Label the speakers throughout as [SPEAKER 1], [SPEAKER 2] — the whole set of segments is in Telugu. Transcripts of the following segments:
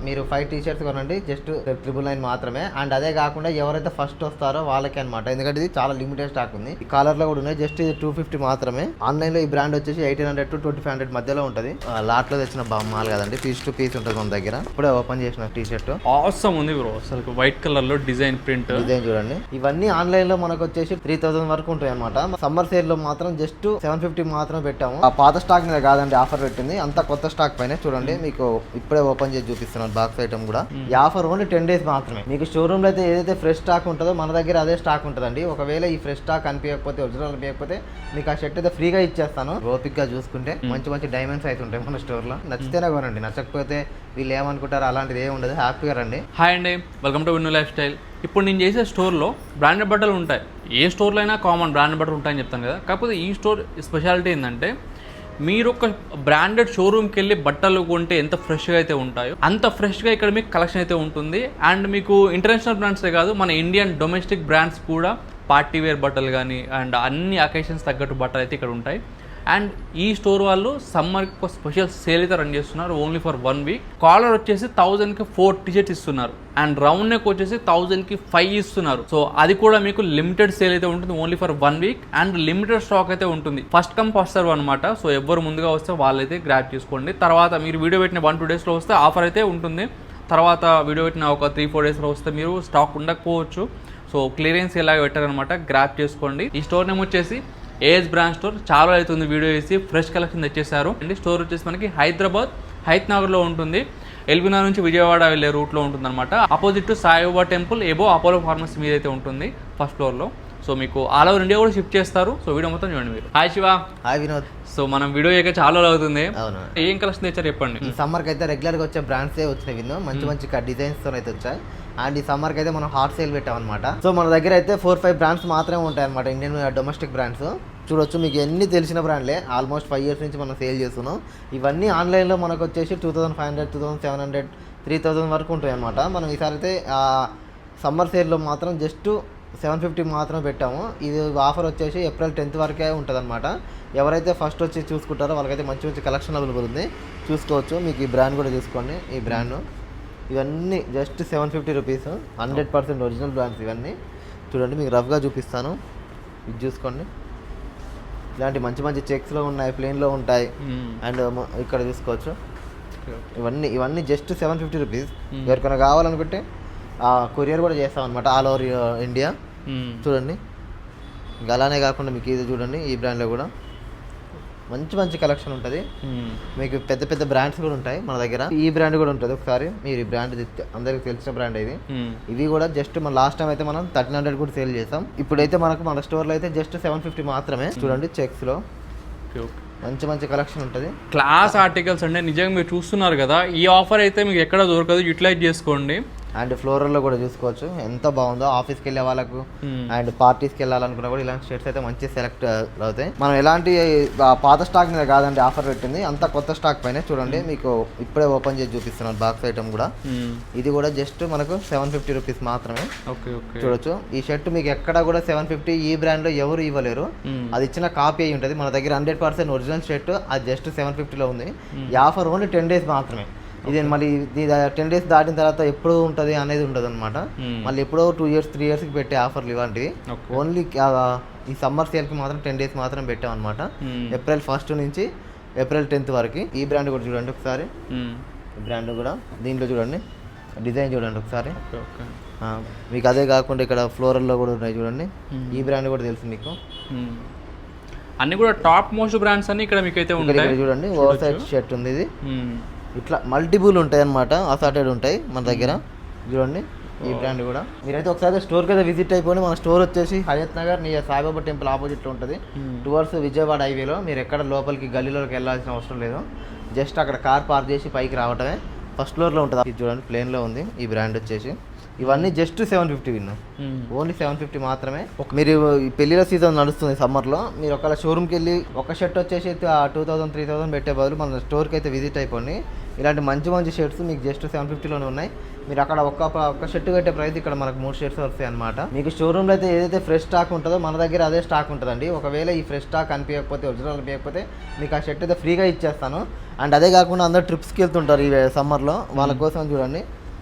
[SPEAKER 1] మీరు 5 టీ-షర్ట్స్ కొనండి జస్ట్ 999 మాత్రమే. అండ్ అదే కాకుండా ఎవరైతే ఫస్ట్ వస్తారో వాళ్ళకి అనమాట, ఎందుకంటే ఇది చాలా లిమిటెడ్ స్టాక్ ఉంది. ఈ కాలర్ లో కూడా ఉన్నాయి, జస్ట్ ఇది 250 మాత్రమే. ఆన్లైన్ లో ఈ బ్రాండ్ వచ్చేసి 1800 to 2500 మధ్యలో ఉంటుంది. లాట్ లో తెచ్చిన మాల్ కదండి, పీస్ టు పీస్ ఉంటుంది మన దగ్గర. ఇప్పుడే ఓపెన్ చేసిన టీ-షర్ట్
[SPEAKER 2] ఆసమ్ ఉంది బ్రో, అసలు వైట్ కలర్ లో డిజైన్
[SPEAKER 1] డిజైన్ చూడండి. ఇవన్నీ ఆన్లైన్ లో మనకు వచ్చేసి 3000 వరకు ఉంటాయి అనమాట. సమ్మర్ సేల్ లో మాత్రం జస్ట్ 750 మాత్రమే పెట్టాము. ఆ పాత స్టాక్ మీద కాదండి ఆఫర్ పెట్టింది, అంత కొత్త స్టాక్ పైన చూడండి. మీకు ఇప్పుడే ఓపెన్ చేసి చూపిస్తున్నాను బాక్స్ ఐటమ్ కూడా. ఈ ఆఫర్ ఓన్లీ 10 days మాత్రమే. మీకు షోరూమ్ లో అయితే ఏదైతే ఫ్రెష్ స్టాక్ ఉంటుందో మన దగ్గర అదే స్టాక్ ఉంటుందండి. ఒకవేళ ఈ ఫ్రెష్ స్టాక్ అనిపించకపోతే, ఒరిజినల్ అనిపించకపోతే మీకు ఆ షర్ట్ అయితే ఫ్రీగా ఇచ్చేస్తాను. ఓపిక్ గా చూసుకుంటే మంచి మంచి డైమండ్స్ అయితే ఉంటాయి మన స్టోర్ లో. నచ్చితేనే కొనండి, నచ్చకపోతే వీళ్ళు ఏమనుకుంటారు అలాంటిది ఏమి ఉండదు. హ్యాపీగా రండి.
[SPEAKER 2] హాయ్ అండి, welcome to Vinnu lifestyle. ఇప్పుడు నేను చేసే స్టోర్లో బ్రాండెడ్ బట్టలు ఉంటాయి. ఏ స్టోర్లో అయినా కామన్ బ్రాండెడ్ బట్టలు ఉంటాయని చెప్తాను కదా. కాకపోతే ఈ స్టోర్ స్పెషాలిటీ ఏంటంటే, మీరు ఒక బ్రాండెడ్ షోరూమ్కి వెళ్ళి బట్టలు కొంటే ఎంత ఫ్రెష్గా అయితే ఉంటాయో అంత ఫ్రెష్గా ఇక్కడ మీకు కలెక్షన్ అయితే ఉంటుంది. అండ్ మీకు ఇంటర్నేషనల్ బ్రాండ్సే కాదు, మన ఇండియన్ డొమెస్టిక్ బ్రాండ్స్ కూడా పార్టీ వేర్ బట్టలు కానీ అండ్ అన్ని అకేషన్స్ తగ్గట్టు బట్టలు అయితే ఇక్కడ ఉంటాయి. అండ్ ఈ స్టోర్ వాళ్ళు సమ్మర్కి ఒక స్పెషల్ సేల్ అయితే రన్ చేస్తున్నారు, ఓన్లీ ఫర్ 1 week. కాలర్ వచ్చేసి 1000కి 4 టీ-షర్ట్స్ ఇస్తున్నారు. అండ్ రౌండ్ నెక్ వచ్చేసి 1000కి 5 ఇస్తున్నారు. సో అది కూడా మీకు లిమిటెడ్ సేల్ అయితే ఉంటుంది, only for 1 week. And limited stock అయితే ఉంటుంది. ఫస్ట్ కమ్ ఫస్ట్ సర్వ్ అనమాట. సో ఎవరు ముందుగా వస్తే వాళ్ళైతే గ్రాబ్ చేసుకోండి. తర్వాత మీరు వీడియో పెట్టిన 1-2 daysలో వస్తే ఆఫర్ అయితే ఉంటుంది. తర్వాత వీడియో పెట్టిన ఒక 3-4 daysలో వస్తే మీరు స్టాక్ ఉండకపోవచ్చు. సో క్లియరెన్స్ ఇలాగ పెట్టారనమాట, గ్రాబ్ చేసుకోండి. ఈ స్టోర్ నేమ్ వచ్చేసి ఏఎస్ బ్రాండ్ స్టోర్. చాలా అవుతుంది వీడియో వేసి, ఫ్రెష్ కలెక్షన్ తెచ్చేసారు. అండ్ స్టోర్ వచ్చేసి మనకి హైదరాబాద్ హైత్ నగర్లో ఉంటుంది. ఎల్బీనగర్ నుంచి విజయవాడ వెళ్ళే రూట్లో ఉంటుంది అనమాట. Opposite to Saibaba temple above Apollo pharmacy మీద అయితే ఉంటుంది ఫస్ట్ ఫ్లోర్లో. సో మీకు ఆల్ ఓవర్ ఇండియా కూడా షిఫ్ట్ చేస్తారు. సో వీడియో మొత్తం చూడండి మీరు. Hi Shiva.
[SPEAKER 1] Hi Vinod.
[SPEAKER 2] So మనం వీడియో అయ్యాక చాలా అవుతుంది.
[SPEAKER 1] అవును,
[SPEAKER 2] ఏం కలెక్షన్ తెచ్చారు చెప్పండి.
[SPEAKER 1] ఈ సమ్మర్కి అయితే రెగ్యులర్గా వచ్చే బ్రాండ్సే వచ్చినాయి విన్నో, మంచి మంచి డిజైన్స్తో అయితే వచ్చాయి. అండ్ ఈ సమ్మర్కి అయితే మనం హాట్ సేల్ పెట్టాం అనమాట. సో మన దగ్గర అయితే 4-5 బ్రాండ్స్ మాత్రమే ఉంటాయి అనమాట, ఇండియన్ డొమెస్టిక్ బ్రాండ్స్. చూడొచ్చు, మీకు ఎన్ని తెలిసిన బ్రాండ్లే. ఆల్మోస్ట్ 5 years నుంచి మనం సేల్ చేస్తున్నాం. ఇవన్నీ ఆన్లైన్లో మనకు వచ్చేసి 2500, 2700, 3000 వరకు ఉంటాయి అనమాట. మనం ఈసారి అయితే సమ్మర్ సేల్లో మాత్రం జస్ట్ 750 మాత్రమే పెట్టాము. ఇది ఆఫర్ వచ్చేసి April 10th వరకే ఉంటుంది అనమాట. ఎవరైతే ఫస్ట్ వచ్చి చూసుకుంటారో వాళ్ళకైతే మంచి మంచి కలెక్షన్ అవైలబుల్ ఉంది, చూసుకోవచ్చు. మీకు ఈ బ్రాండ్ కూడా చూసుకోండి. ఈ బ్రాండ్ ఇవన్నీ జస్ట్ 750 రూపీస్, 100% ఒరిజినల్ బ్రాండ్స్ ఇవన్నీ. చూడండి, మీకు రఫ్గా చూపిస్తాను, ఇది చూసుకోండి. ఇలాంటి మంచి మంచి చెక్స్లో ఉన్నాయి, ప్లేన్లో ఉంటాయి. అండ్ ఇక్కడ చూసుకోవచ్చు. ఇవన్నీ జస్ట్ 750 రూపీస్. ఎవరికైనా కావాలనుకుంటే కొరియర్ కూడా చేస్తాం అనమాట, ఆల్ ఓవర్ ఇండియా. చూడండి, ఇంకా అలానే కాకుండా మీకు ఇది చూడండి, ఈ బ్రాండ్లో కూడా మంచి మంచి కలెక్షన్ ఉంటుంది. మీకు పెద్ద పెద్ద బ్రాండ్స్ కూడా ఉంటాయి మన దగ్గర. ఈ బ్రాండ్ కూడా ఉంటుంది. ఒకసారి మీరు ఈ బ్రాండ్ అందరికి తెలిసిన బ్రాండ్ ఇది. ఇవి కూడా జస్ట్ మన లాస్ట్ టైం అయితే మనం 1300 కూడా సేల్ చేసాం. ఇప్పుడైతే మనకు మన స్టోర్లో అయితే జస్ట్ 750 మాత్రమే. చూడండి, చెక్స్లో మంచి మంచి కలెక్షన్ ఉంటుంది.
[SPEAKER 2] క్లాస్ ఆర్టికల్స్ అంటే నిజంగా మీరు చూస్తున్నారు కదా. ఈ ఆఫర్ అయితే మీకు ఎక్కడ దొరకదు, యూటిలైజ్ చేసుకోండి.
[SPEAKER 1] అండ్ ఫ్లోరల్లో కూడా చూసుకోవచ్చు ఎంత బాగుందో. ఆఫీస్కి వెళ్ళే వాళ్ళకు అండ్ పార్టీస్కి వెళ్ళాలనుకున్నా కూడా ఇలాంటి షర్ట్స్ అయితే మంచి సెలెక్ట్ అవుతాయి. మనం ఎలాంటి పాత స్టాక్ మీద కాదండి ఆఫర్ పెట్టింది, అంత కొత్త స్టాక్ పైన. చూడండి, మీకు ఇప్పుడే ఓపెన్ చేసి చూపిస్తున్నాను బాక్స్ ఐటమ్ కూడా. ఇది కూడా జస్ట్ మనకు 750 రూపీస్ మాత్రమే. చూడొచ్చు, ఈ షర్ట్ మీకు ఎక్కడ కూడా 750 ఈ బ్రాండ్ లో ఎవరు ఇవ్వలేరు. అది ఇచ్చిన కాపీ అయి ఉంటుంది. మన దగ్గర 100% ఒరిజినల్ షర్ట్, అది జస్ట్ 750లో ఉంది. ఈ ఆఫర్ ఓన్లీ 10 days మాత్రమే. ఇది మళ్ళీ 10 days దాటిన తర్వాత ఎప్పుడు ఉంటుంది అనేది ఉండదు అనమాట. మళ్ళీ ఎప్పుడో 2 years 3 yearsకి పెట్టే ఆఫర్లు ఇలాంటివి. ఓన్లీ ఈ సమ్మర్ సేల్కి మాత్రం 10 days మాత్రం పెట్టాం అనమాట. April 1st నుంచి April 10th వరకు. ఈ బ్రాండ్ కూడా చూడండి ఒకసారి. ఈ బ్రాండ్ కూడా దీంట్లో చూడండి, డిజైన్ చూడండి ఒకసారి. మీకు అదే కాకుండా ఇక్కడ ఫ్లోరల్లో కూడా ఉన్నాయి చూడండి. ఈ బ్రాండ్ కూడా తెలుసు మీకు.
[SPEAKER 2] అన్ని కూడా టాప్ మోస్ట్ బ్రాండ్స్ అన్ని ఇక్కడ మీకు అయితే ఉంటాయి.
[SPEAKER 1] చూడండి, ఓవర్ సైజ్ షర్ట్ ఉంది. ఇది ఇట్లా మల్టిపుల్ ఉంటాయి అనమాట, అసార్టెడ్ ఉంటాయి మన దగ్గర. చూడండి, ఈ బ్రాండ్ కూడా. మీరైతే ఒకసారి స్టోర్కి అయితే విజిట్ అయిపోయి. మన స్టోర్ వచ్చేసి హయత్ నగర్ నియర్ సాయిబాబా టెంపుల్ ఆపోజిట్లో ఉంటుంది, టువర్డ్స్ విజయవాడ హైవేలో. మీరు ఎక్కడ లోపలికి గల్లీలోకి వెళ్ళాల్సిన అవసరం లేదు, జస్ట్ అక్కడ కార్ పార్క్ చేసి పైకి రావటమే. ఫస్ట్ ఫ్లోర్లో ఉంటుంది. ఇది చూడండి, ప్లేన్లో ఉంది. ఈ బ్రాండ్ వచ్చేసి ఇవన్నీ జస్ట్ 750 విన్నా, ఓన్లీ 750 మాత్రమే. మీరు ఈ పెళ్లిల సీజన్ నడుస్తుంది సమ్మర్లో. మీరు ఒకవేళ షోరూమ్కి వెళ్ళి ఒక షర్ట్ వచ్చేసి 2000, 3000 పెట్టే బదులు మన స్టోర్కి అయితే విజిట్ అయిపోండి. ఇలాంటి మంచి మంచి షర్ట్స్ మీకు జస్ట్ 750లోనే ఉన్నాయి. మీరు అక్కడ ఒక్క షర్ట్ పెట్టే ప్రైస్ ఇక్కడ మనకు 3 షర్ట్స్ వస్తాయి అనమాట. మీకు షోరూమ్లో అయితే ఏదైతే ఫ్రెష్ స్టాక్ ఉంటుందో మన దగ్గర అదే స్టాక్ ఉంటుందండి. ఒకవేళ ఈ ఫ్రెష్ స్టాక్ అనిపించకపోతే ఒరిజినల్ అనిపించకపోతే మీకు ఆ షర్ట్ అయితే ఫ్రీగా ఇచ్చేస్తాను. అండ్ అదే కాకుండా అందరూ ట్రిప్స్కి వెళ్తుంటారు ఈ సమ్మర్లో, వాళ్ళ కోసం చూడండి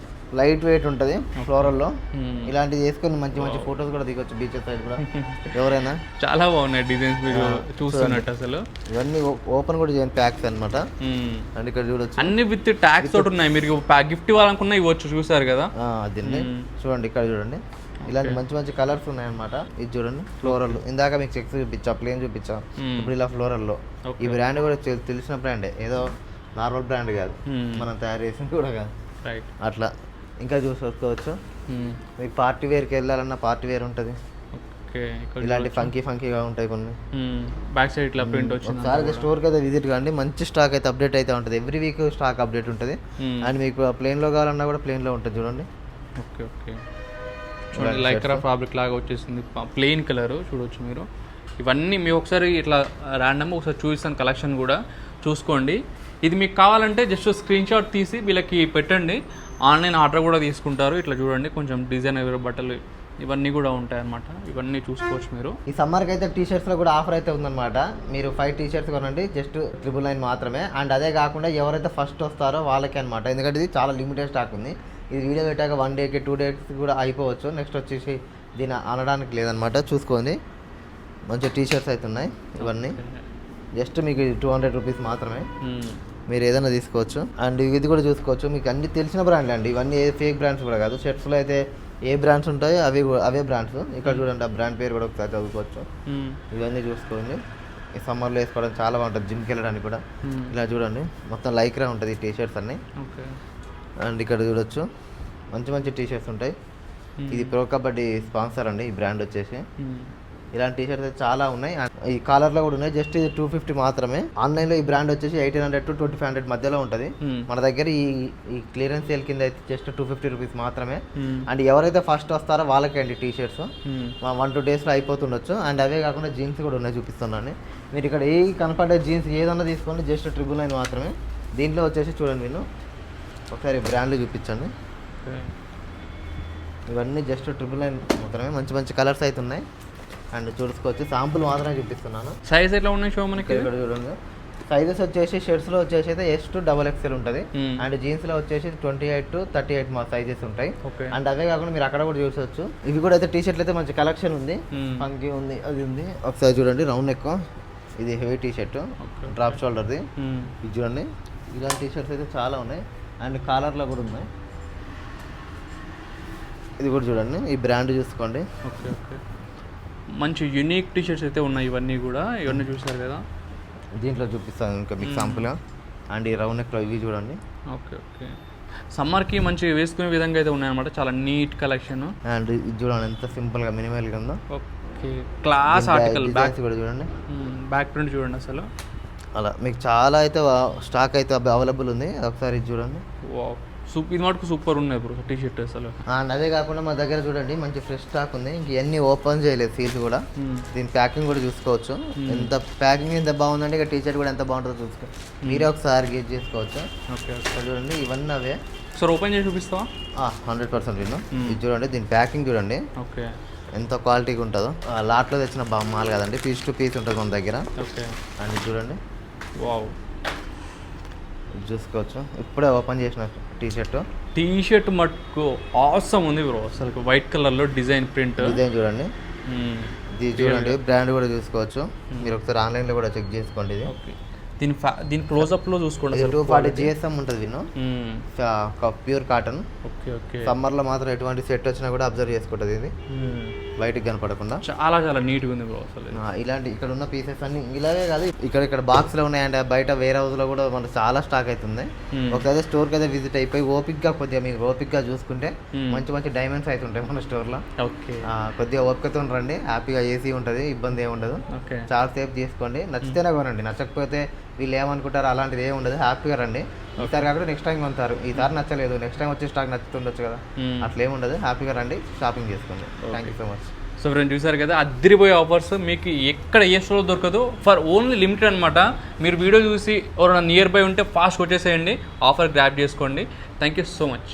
[SPEAKER 1] లైట్ వెయిట్ ఉంటుంది ఫ్లోరల్లో. ఇలాంటివి వేసుకొని మంచి మంచి ఫొటోస్ కూడా దిగొచ్చు బీచెస్ సైడ్ కూడా ఎవరైనా.
[SPEAKER 2] చాలా బాగున్నాయి డిజైన్స్ మీరు చూస్తున్నట్టు అసలు.
[SPEAKER 1] ఇవన్నీ ఓపెన్ కూడా చేయని ప్యాక్స్ అనమాట. అండ్ ఇక్కడ చూడొచ్చు
[SPEAKER 2] అన్ని విత్ ట్యాక్స్ తోటి ఉన్నాయి. మీరు గిఫ్ట్ ఇవ్వాలనుకున్నా ఇవ్వచ్చు, చూసారు కదా
[SPEAKER 1] అది. చూడండి ఇక్కడ చూడండి ఇలాంటి మంచి మంచి కలర్స్ ఉన్నాయన్నమాట. ఇది చూడండి ఫ్లోరల్, ఇందాక మీకు చెక్స్ చూపించా, ప్లేన్ చూపించా, ఇప్పుడు ఇలా ఫ్లోరల్లో. ఈ బ్రాండ్ కూడా తెలిసిన బ్రాండే, ఏదో నార్మల్ బ్రాండ్ కాదు, మనం తయారు చేసింది కూడా కాదు. అట్లా ఇంకా చూసుకోవచ్చు. మీకు పార్టీ వేర్కి వెళ్ళాలన్నా పార్టీ వేర్ ఉంటుంది. ఇలాంటి ఫంకీగా ఉంటాయి కొన్ని.
[SPEAKER 2] బ్యాక్ సైడ్ ఇట్లా ప్రింట్ వచ్చింది.
[SPEAKER 1] ఒకసారి స్టోర్కి అయితే విజిట్ కాండి, మంచి స్టాక్ అయితే అప్డేట్ అయితే ఉంటుంది. ఎవ్రీ వీక్ స్టాక్ అప్డేట్ ఉంటుంది. అండ్ మీకు ప్లేన్లో కావాలన్నా కూడా ప్లేన్లో ఉంటుంది చూడండి.
[SPEAKER 2] ఓకే ఓకే చూడండి లైక్రా ఫ్యాబ్రిక్ లాగా వచ్చేసింది, ప్లెయిన్ కలర్ చూడవచ్చు మీరు. ఇవన్నీ మీకు ఒకసారి ఇట్లా ర్యాండమ్గా ఒకసారి చూపిస్తాను, కలెక్షన్ కూడా చూసుకోండి. ఇది మీకు కావాలంటే జస్ట్ స్క్రీన్ షాట్ తీసి వీళ్ళకి పెట్టండి, ఆన్లైన్ ఆర్డర్ కూడా తీసుకుంటారు. ఇట్లా చూడండి కొంచెం డిజైనర్ బట్టలు ఇవన్నీ కూడా ఉంటాయి అన్నమాట. ఇవన్నీ చూసుకోవచ్చు మీరు.
[SPEAKER 1] ఈ సమ్మర్కి అయితే టీషర్ట్స్లో కూడా ఆఫర్ అయితే ఉందన్నమాట. మీరు 5 టీషర్ట్స్ కొనండి జస్ట్ 999 మాత్రమే. అండ్ అదే కాకుండా ఎవరైతే ఫస్ట్ వస్తారో వాళ్ళకి అనమాట, ఎందుకంటే ఇది చాలా లిమిటెడ్ స్టాక్ ఉంది. ఇది వీడియో పెట్టాక 1 డేకి 2 డేస్ కూడా అయిపోవచ్చు. నెక్స్ట్ వచ్చేసి దీన్ని అనడానికి లేదనమాట. చూసుకోండి మంచి టీషర్ట్స్ అయితే ఉన్నాయి. ఇవన్నీ జస్ట్ మీకు 200 రూపీస్ మాత్రమే, మీరు ఏదైనా తీసుకోవచ్చు. అండ్ ఇది కూడా చూసుకోవచ్చు, మీకు అన్ని తెలిసిన బ్రాండ్లు అండి. ఇవన్నీ ఏ ఫేక్ బ్రాండ్స్ కూడా కాదు. షర్ట్స్లో అయితే ఏ బ్రాండ్స్ ఉంటాయో అవే బ్రాండ్స్. ఇక్కడ చూడండి ఆ బ్రాండ్ పేరు కూడా ఒకసారి చదువుకోవచ్చు. ఇవన్నీ చూసుకోండి. ఈ సమ్మర్లో వేసుకోవడం చాలా బాగుంటుంది, జిమ్కి వెళ్ళడానికి కూడా. ఇలా చూడండి మొత్తం లైక్రా ఉంటుంది ఈ టీషర్ట్స్ అన్నీ. అండ్ ఇక్కడ చూడొచ్చు మంచి మంచి టీషర్ట్స్ ఉంటాయి. ఇది ప్రో కబడ్డీ స్పాన్సర్ అండి ఈ బ్రాండ్ వచ్చేసి. ఇలాంటి టీషర్ట్స్ అయితే చాలా ఉన్నాయి. ఈ కాలర్లో కూడా ఉన్నాయి. జస్ట్ ఇది 250 మాత్రమే. ఆన్లైన్లో ఈ బ్రాండ్ వచ్చేసి 1800 to 2500 మధ్యలో ఉంటుంది. మన దగ్గర ఈ క్లియరెన్స్ సేల్ కింద అయితే జస్ట్ 250 రూపీస్ మాత్రమే. అండ్ ఎవరైతే ఫస్ట్ వస్తారో వాళ్ళకి అండి టీషర్ట్స్ 1-2 డేస్లో అయిపోతుండొచ్చు. అండ్ అవే కాకుండా జీన్స్ కూడా ఉన్నాయి, చూపిస్తున్నాను. మీరు ఇక్కడ ఏ కనపడే జీన్స్ ఏదన్నా తీసుకోండి జస్ట్ 999 మాత్రమే. దీంట్లో వచ్చేసి చూడండి నేను ఒకసారి బ్రాండ్లు చూపించండి. ఇవన్నీ జస్ట్ 999 మాత్రమే. మంచి మంచి కలర్స్ అయితే ఉన్నాయి. అండ్ చూసుకోవచ్చు, శాంపుల్ మాత్రమే చూపిస్తున్నాను.
[SPEAKER 2] సైజ్ ఎట్లా ఉన్నాయి షో మనకి?
[SPEAKER 1] ఇక్కడ చూడండి సైజెస్ వచ్చేసి షర్ట్స్లో వచ్చేసి అయితే S to XXL ఉంటుంది. అండ్ జీన్స్లో వచ్చేసి 28 to 38 మా సైజెస్ ఉంటాయి. అండ్ అవే కాకుండా మీరు అక్కడ కూడా చూసుకోవచ్చు. ఇవి కూడా అయితే టీషర్ట్లు అయితే మంచి కలెక్షన్ ఉంది, ఫంకీ ఉంది, అది ఉంది. ఒకసారి చూడండి రౌండ్ నెక్, ఇది హెవీ టీషర్ట్ డ్రాప్ షోల్డర్ది. ఇది చూడండి ఇలాంటి టీషర్ట్స్ అయితే చాలా ఉన్నాయి. అండ్ కాలర్లో కూడా ఉన్నాయి. ఇది కూడా చూడండి, ఈ బ్రాండ్ చూసుకోండి.
[SPEAKER 2] ఓకే ఓకే మంచి యూనిక్ టీషర్ట్స్ అయితే ఉన్నాయి. ఇవన్నీ కూడా ఇవన్నీ చూసారు కదా,
[SPEAKER 1] దీంట్లో చూపిస్తాను ఇంకా మీకు శాంపుల్గా. అండ్ ఈ రౌండ్ నెక్లో ఇవి చూడండి.
[SPEAKER 2] ఓకే ఓకే సమ్మర్కి మంచి వేసుకునే విధంగా అయితే ఉన్నాయన్నమాట. చాలా నీట్ కలెక్షన్.
[SPEAKER 1] అండ్ ఇది చూడండి ఎంత సింపుల్గా మినిమల్గా ఉందో.
[SPEAKER 2] ఓకే క్లాస్ ఆర్టికల్ బ్యాక్
[SPEAKER 1] కూడా చూడండి,
[SPEAKER 2] బ్యాక్ ప్రింట్ చూడండి అసలు.
[SPEAKER 1] అలా మీకు చాలా అయితే స్టాక్ అయితే అవైలబుల్ ఉంది. ఒకసారి ఇది చూడండి.
[SPEAKER 2] ఇది మటుకు సూపర్ ఉన్నాయి బ్రో టీ షర్ట్ అసలు.
[SPEAKER 1] అండ్ అదే కాకుండా మా దగ్గర చూడండి మంచి ఫ్రెష్ స్టాక్ ఉంది. ఇంక ఇవన్నీ ఓపెన్ చేయలేదు సీల్స్ కూడా. దీని ప్యాకింగ్ కూడా చూసుకోవచ్చు. ఎంత ప్యాకింగ్ ఎంత బాగుందంటే ఇక టీ షర్ట్ కూడా ఎంత బాగుంటుందో చూసుకోవచ్చు. మీరే ఒకసారి గేజ్ చేసుకోవచ్చు.
[SPEAKER 2] ఓకే
[SPEAKER 1] చూడండి ఇవన్నీ అవే.
[SPEAKER 2] సార్ ఓపెన్ చేసి చూపిస్తావా?
[SPEAKER 1] 100% విను. ఇది చూడండి దీని ప్యాకింగ్ చూడండి.
[SPEAKER 2] ఓకే
[SPEAKER 1] ఎంత క్వాలిటీగా ఉంటుందో. లాట్లో తెచ్చిన మాల్ కదండి, పీస్ టు పీస్ ఉంటుంది మన దగ్గర.
[SPEAKER 2] ఓకే
[SPEAKER 1] అండ్ చూడండి
[SPEAKER 2] వావ్
[SPEAKER 1] చూసుకోవచ్చు. ఇప్పుడే ఓపెన్ చేసిన టీ
[SPEAKER 2] షర్ట్ మటుకు ఆసమ్ ఉంది బ్రో అసలు. వైట్ కలర్లో డిజైన్
[SPEAKER 1] చూడండి. ఇది చూడండి బ్రాండ్ కూడా చూసుకోవచ్చు. మీరు ఒకసారి ఆన్లైన్లో కూడా చెక్ చేసుకోండి. ఇది
[SPEAKER 2] దీని క్లోజ్అప్లో చూసుకోండి.
[SPEAKER 1] 240 GSM ఉంటుంది విను, ప్యూర్ కాటన్.
[SPEAKER 2] ఓకే ఓకే
[SPEAKER 1] సమ్మర్లో మాత్రం ఎటువంటి సెట్ వచ్చినా కూడా అబ్జర్వ్ చేసుకుంటుంది. ఇది బయటకు కనపడకుండా
[SPEAKER 2] చాలా చాలా నీట్గా ఉంది బ్రో అసలు.
[SPEAKER 1] ఇలాంటి ఇక్కడ ఉన్న పీసెస్ అన్ని ఇలాగే కాదు, ఇక్కడ బాక్స్లో ఉన్నాయండి. బయట వేరే హౌస్లో కూడా మనకు చాలా స్టాక్ అవుతుంది. ఒకసారి స్టోర్కి అయితే విజిట్ అయిపోయి ఓపిక్గా కొద్దిగా మీకు ఓపిక్గా చూసుకుంటే మంచి మంచి డైమండ్స్ అయితే ఉంటాయి మన స్టోర్లో.
[SPEAKER 2] ఓకే
[SPEAKER 1] కొద్దిగా ఓపికతో రండి, హ్యాపీగా ఏసీ ఉంటుంది, ఇబ్బంది ఏమి ఉండదు. చాలా సేఫ్ చేసుకోండి. నచ్చితేనే కొనండి, నచ్చకపోతే వీళ్ళు ఏమనుకుంటారు అలాంటిది ఏమి ఉండదు. హ్యాపీగా రండి. ఈసారి కాకుండా నెక్స్ట్ టైం కొంటారు. ఈసారి నచ్చలేదు నెక్స్ట్ టైం వచ్చి స్టాక్ నచ్చుతుండొచ్చు కదా, అట్లా ఏమి ఉండదు. హ్యాపీగా రండి, షాపింగ్ చేసుకోండి. Thank you so much.
[SPEAKER 2] So friends చూసారు కదా, అద్దరిపోయే ఆఫర్స్ మీకు ఎక్కడ ఏ స్టోర్లో దొరకదు, ఫర్ ఓన్లీ లిమిటెడ్ అనమాట. మీరు వీడియో చూసి ఎవరైనా నియర్ బై ఉంటే ఫాస్ట్ వచ్చేసేయండి, ఆఫర్ గ్రాప్ చేసుకోండి. Thank you so much.